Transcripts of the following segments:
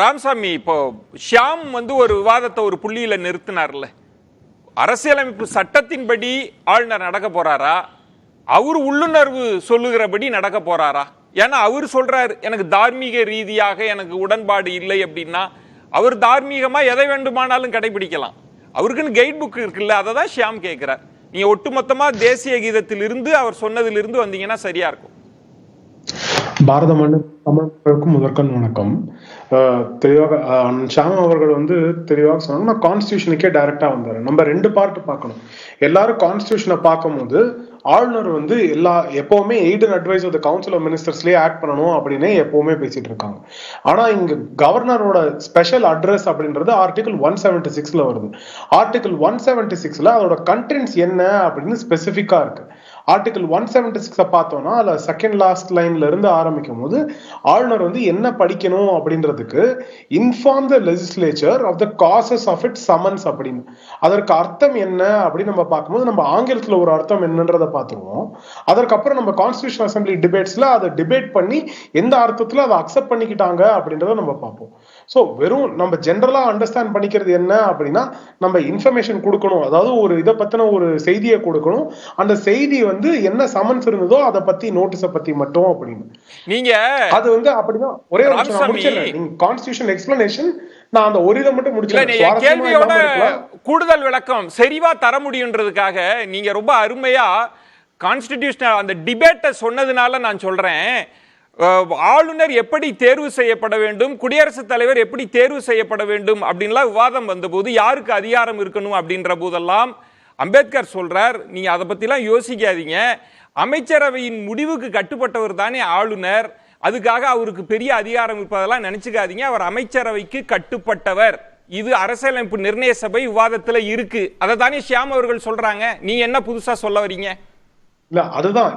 ராமசாமி, இப்போ ஷியாம் ஒரு விவாதத்தை ஒரு புள்ளியில நிறுத்தினார்ல, அரசியலமைப்பு சட்டத்தின்படி ஆளுநர் நடக்க போறாரா, அவர் உள்ளுணர்வு சொல்லுகிறபடி நடக்க போறாரா? ஏன்னா அவர் சொல்றாரு எனக்கு தார்மீக ரீதியாக எனக்கு உடன்பாடு இல்லை அப்படின்னா, அவர் தார்மீகமா எதை வேண்டுமானாலும் கடைபிடிக்கலாம், அவருக்குன்னு கைட் புக் இருக்குல்ல, அதை தான் ஷியாம் கேட்கிறார். நீங்க ஒட்டுமொத்தமா தேசிய கீதத்திலிருந்து அவர் சொன்னதிலிருந்து வந்தீங்கன்னா சரியா இருக்கும். பாரத மண்ணு தமிழர்களுக்கும் முதற்கண் வணக்கம். தெளிவாக ஷாம் அவர்கள் தெளிவாக சொன்னாங்க. நான் கான்ஸ்டியூஷனுக்கே டைரக்டா வந்தாரு. நம்ம ரெண்டு பார்ட் பார்க்கணும். எல்லாரும் கான்ஸ்டியூஷனை பார்க்கும்போது ஆளுநர் எப்பவுமே aid and advice of the council of மினிஸ்டர்ஸ்லயே ஆக்ட் பண்ணணும் அப்படின்னு எப்பவுமே பேசிட்டு இருக்காங்க. ஆனா இங்க கவர்னரோட ஸ்பெஷல் அட்ரஸ் அப்படின்றது ஆர்டிகல் 176 வருது. ஆர்டிகல் 176 அதோட கண்டென்ட்ஸ் என்ன அப்படின்னு ஸ்பெசிபிக்கா இருக்கு. ஆர்டிகல் 176 பார்த்தோம்னா அதுல செகண்ட் லாஸ்ட் லைன்ல இருந்து ஆரம்பிக்கும் போது ஆளுநர் என்ன படிக்கணும் அப்படின்றதுக்கு inform the legislature of the causes of it summons அப்படின்னு. அதற்கு அர்த்தம் என்ன அப்படின்னு நம்ம பார்க்கும்போது நம்ம ஆங்கிலத்துல ஒரு அர்த்தம் என்னன்றதை பார்த்துருவோம். அதற்கப்புறம் நம்ம கான்ஸ்டியூஷன் அசம்பிளி டிபேட்ஸ்ல அதை டிபேட் பண்ணி எந்த அர்த்தத்துல அதை அக்செப்ட் பண்ணிக்கிட்டாங்க அப்படின்றத நம்ம பார்ப்போம். ஸோ வெறும் நம்ம ஜென்ரலா அண்டர்ஸ்டாண்ட் பண்ணிக்கிறது என்ன அப்படின்னா, நம்ம இன்ஃபர்மேஷன் கொடுக்கணும், அதாவது ஒரு இதை பத்தின ஒரு செய்தியை கொடுக்கணும். அந்த செய்தி என்ன சமன்ஸ் இருந்ததோ அதை பத்தி நோட்டீஸை பத்தி மட்டும் அப்படின்னு நீங்க அது அப்படிதான். ஒரே ஒரு நிமிஷம் முடிச்சிடுறேன். நீங்க கான்ஸ்டிடியூஷன் எக்ஸ்பிளனேஷன் நான் அந்த ஒரு இதை மட்டும் முடிச்சிடுறேன். கேள்வியோட கூடுதல் விளக்கம் சரிவா தர முடியுன்றதுக்காக நீங்க ரொம்ப அருமையா கான்ஸ்டிடியூஷன் அந்த டிபேட்டை சொன்னதுனால நான் சொல்றேன். ஆளுநர் எப்படி தேர்வு செய்யப்பட வேண்டும், குடியரசுத் தலைவர் எப்படி தேர்வு செய்யப்பட வேண்டும் அப்படின்லாம் விவாதம் வந்தபோது யாருக்கு அதிகாரம் இருக்கணும் அப்படின்ற போதெல்லாம் அம்பேத்கர் சொல்றார், நீங்க அதை பத்திலாம் யோசிக்காதீங்க, அமைச்சரவையின் முடிவுக்கு கட்டுப்பட்டவர் தானே ஆளுநர், அதுக்காக அவருக்கு பெரிய அதிகாரம் இருப்பதெல்லாம் நினைச்சுக்காதீங்க, அவர் அமைச்சரவைக்கு கட்டுப்பட்டவர். இது அரசியலமைப்பு நிர்ணய சபை விவாதத்துல இருக்கு. அதை தானே ஷியாம் அவர்கள் சொல்றாங்க. நீங்க என்ன புதுசா சொல்ல வரீங்க? இல்ல அதுதான்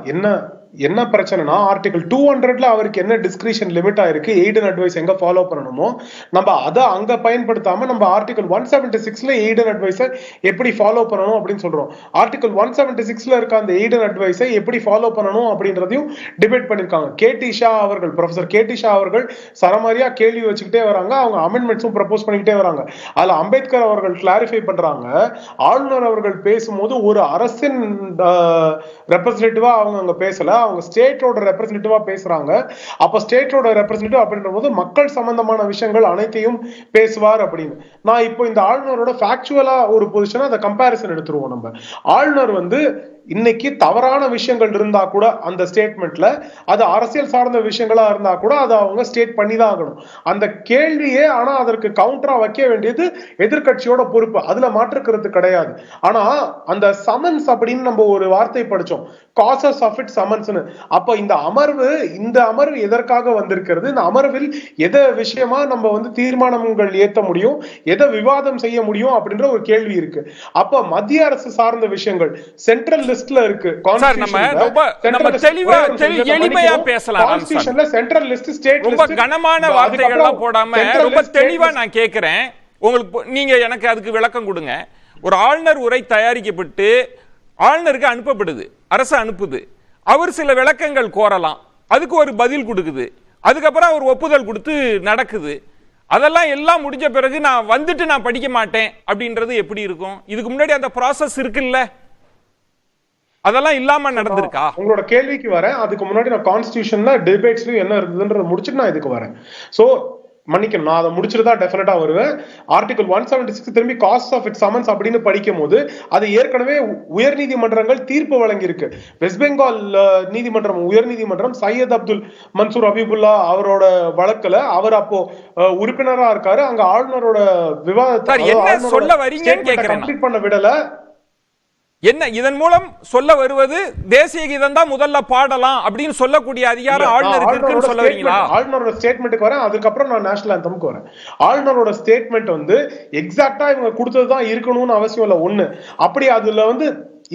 என்ன பிரச்சனைனா, ஆர்டிகல் 200 அவருக்கு என்ன டிஸ்கிரிஷன் லிமிட் ஆயிருக்கு, எய்ட் அண்ட் அட்வைஸ் எங்க ஃபாலோ பண்ணணுமோ நம்ம அதை அங்க பயன்படுத்தாம நம்ம ஆர்டிகல் 176 எய்ட் அண்ட் அட்வைஸை எப்படி ஃபாலோ பண்ணணும் அப்படின்னு சொல்றோம். ஆர்டிகல் 176 இருக்க அந்த எய்ட் அண்ட் அட்வைஸை எப்படி ஃபாலோ பண்ணணும் அப்படின்றதையும் டிபேட் பண்ணிருக்காங்க. ப்ரொஃபசர் கேடி ஷா அவர்கள் சரமாரியா கேள்வி வச்சுக்கிட்டே வராங்க. அவங்க அமெண்ட்மெண்ட்ஸும் ப்ரப்போஸ் பண்ணிக்கிட்டே வராங்க. அதுல அம்பேத்கர் அவர்கள் கிளாரிஃபை பண்றாங்க, ஆளுநர் அவர்கள் பேசும்போது ஒரு அரசின் ரெப்ரசன்டேட்டிவா அவங்க அங்க பேசல, அவங்க ஸ்டேட்டோட ரெப்ரசன்டேட்டிவா பேசுறாங்க. அப்ப ஸ்டேட்டோட ரெப்ரசன்டேட்டிவ் அப்படின்ற போது மக்கள் சம்பந்தமான விஷயங்கள் அனைத்தையும் பேசுவார் அப்படின்னு. நான் இப்போ இந்த ஆளுநரோட ஃபேக்சுவலா ஒரு பொசிஷனா அதை கம்பேரிசன் எடுத்துருவோம். நம்ம ஆளுநர் இன்னைக்கு தவறான விஷயங்கள் இருந்தா கூட அந்த ஸ்டேட்மெண்ட்ல அது அரசியல் சார்ந்த விஷயங்களா இருந்தா கூட அதை அவங்க ஸ்டேட் பண்ணி தான் ஆகணும். அந்த கேள்வியே ஆனா அதற்கு கவுண்டரா வைக்க வேண்டியது எதிர்கட்சியோட பொறுப்பு, அதுல மாற்றுக்கிறது கிடையாது. ஆனா அந்த சமன்ஸ் அப்படின்னு நம்ம ஒரு வார்த்தை படிச்சோம், காசஸ் ஆஃப் இட் சமன்ஸ்னு. அப்ப இந்த அமர்வு எதற்காக வந்திருக்கிறது, இந்த அமர்வில் எதை விஷயமா நம்ம தீர்மானங்கள் ஏற்ற முடியும், எதை விவாதம் செய்ய முடியும் அப்படின்ற ஒரு கேள்வி இருக்கு. அப்ப மத்திய அரசு சார்ந்த விஷயங்கள் சென்ட்ரல் லிஸ்ட்ல இருக்கு. எளிமையா பேசலாம். கான்ஸ்டிடியூஷன்ல சென்ட்ரல் லிஸ்ட், ஸ்டேட் லிஸ்ட், ரொம்ப கனமான வார்த்தைகள்லாம் போடாம ரொம்ப தெளிவா நான் கேக்குறேன். உங்களுக்கு நீங்க எனக்கு அதுக்கு விளக்கம் கொடுங்க. ஒரு ஆளுநர் உரை தயாரிக்கப்பட்டு ஆளுநருக்கு அனுப்பப்படுது, அரசு அனுப்புது, அவர் சில விளக்கங்கள் கோரலாம், அதுக்கு ஒரு பதில் கொடுக்குது, அதுக்கப்புறம் அவர் ஒப்புதல் கொடுத்து நடக்குது. அதெல்லாம் எல்லாம் முடிஞ்ச பிறகு நான் படிக்க மாட்டேன் அப்படின்றது எப்படி இருக்கும்? இதுக்கு முன்னாடி அந்த ப்ராசஸ் இருக்குல்ல, அதெல்லாம் இல்லாம நடந்திருக்கா? உங்களோட கேள்விக்கு வரேன். அதுக்கு முன்னாடி நான் கான்ஸ்டிடியூஷன்ல டிபேட்ஸ்லயும் என்ன இருந்ததுன்றத முடிச்சுட்டு நான் இதுக்கு வரேன். சோ மன்னிக்கணும், நான் அதை முடிச்சுட்டு தான் டெஃபினட்டா வருவேன். ஆர்டிகல் 176 திரும்பி காஸ்ட் ஆஃப் இட் சமன்ஸ் அப்படின்னு படிக்கும் போது அது ஏற்கனவே உயர் நீதிமன்றங்கள் தீர்ப்பு வழங்கி இருக்கு. வெஸ்ட் பெங்கால் உயர் நீதிமன்றம் சையத் அப்துல் மன்சூர் ஹபீபுல்லா அவரோட வழக்குல அவர் அப்போ உறுப்பினரா இருக்காரு. அங்க ஆளுநரோட விவாதத்தை சொல்ல வரீங்கன்னு கேக்குறேன், கம்ப்ளீட் பண்ண விடல. என்ன இதன் மூலம் சொல்ல வருவது, தேசிய கீதம் தான் முதல்ல பாடலாம் அப்படின்னு சொல்லக்கூடிய அதிகாரம் ஆளுநருக்கு இருக்குன்னு சொல்ல வரீங்களா? ஆளுநரோட ஸ்டேட்மென்ட்க்கு வரேன், அதுக்கப்புறம் நான் நேஷனல் ஆந்தம்க்கு வரேன். ஆளுநரோட ஸ்டேட்மெண்ட் எக்ஸாக்ட்டா இவங்க கொடுத்ததுதான் இருக்கணும்னு அவசியம் இல்ல. ஒண்ணு அப்படி அதுல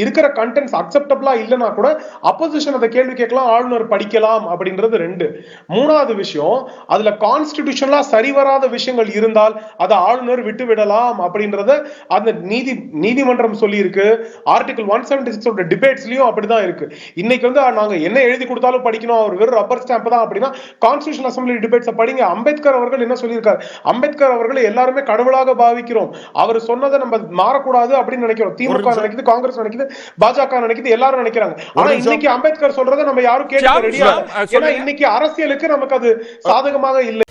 இருக்கிற கண்டென்ட்ஸ் அக்செப்டபிளா இல்லைன்னா கூட அப்போசிஷன் அதை கேள்வி கேட்கலாம், ஆளுநர் படிக்கலாம் அப்படின்றது 2. மூணாவது விஷயம், அதுல கான்ஸ்டிடியூஷனலா சரிவராத விஷயங்கள் இருந்தால் அதை ஆளுநர் விட்டு விடலாம் அப்படின்றத அந்த நீதிமன்றம் சொல்லி இருக்கு. ஆர்டிகல் 176 டிபேட்ஸ்லயும் அப்படிதான் இருக்கு. இன்னைக்கு நாங்க என்ன எழுதி கொடுத்தாலும் படிக்கணும், அவர் வெறும் ரப்பர் ஸ்டாம்ப் தான் அப்படின்னா கான்ஸ்டிடியூஷன் அசெம்பிளி டிபேட்ஸ் படிங்க. அம்பேத்கர் அவர்கள் என்ன சொல்லியிருக்காரு? அம்பேத்கர் அவர்கள் எல்லாருமே கடவுளாக பாவிக்கிறோம், அவர் சொன்னதை நம்ம மாறக்கூடாது அப்படின்னு நினைக்கிறோம். திமுக நினைக்குது, காங்கிரஸ் நினைக்குது, பாஜக நினைக்குது, எல்லாரும் நினைக்கிறாங்க. ஆனா இன்னைக்கு அம்பேத்கர் சொல்றதை நம்ம யாரும் கேட்க ரெடியா? ஏன்னா இன்னைக்கு அரசியலுக்கு நமக்கு அது சாதகமாக இல்லை.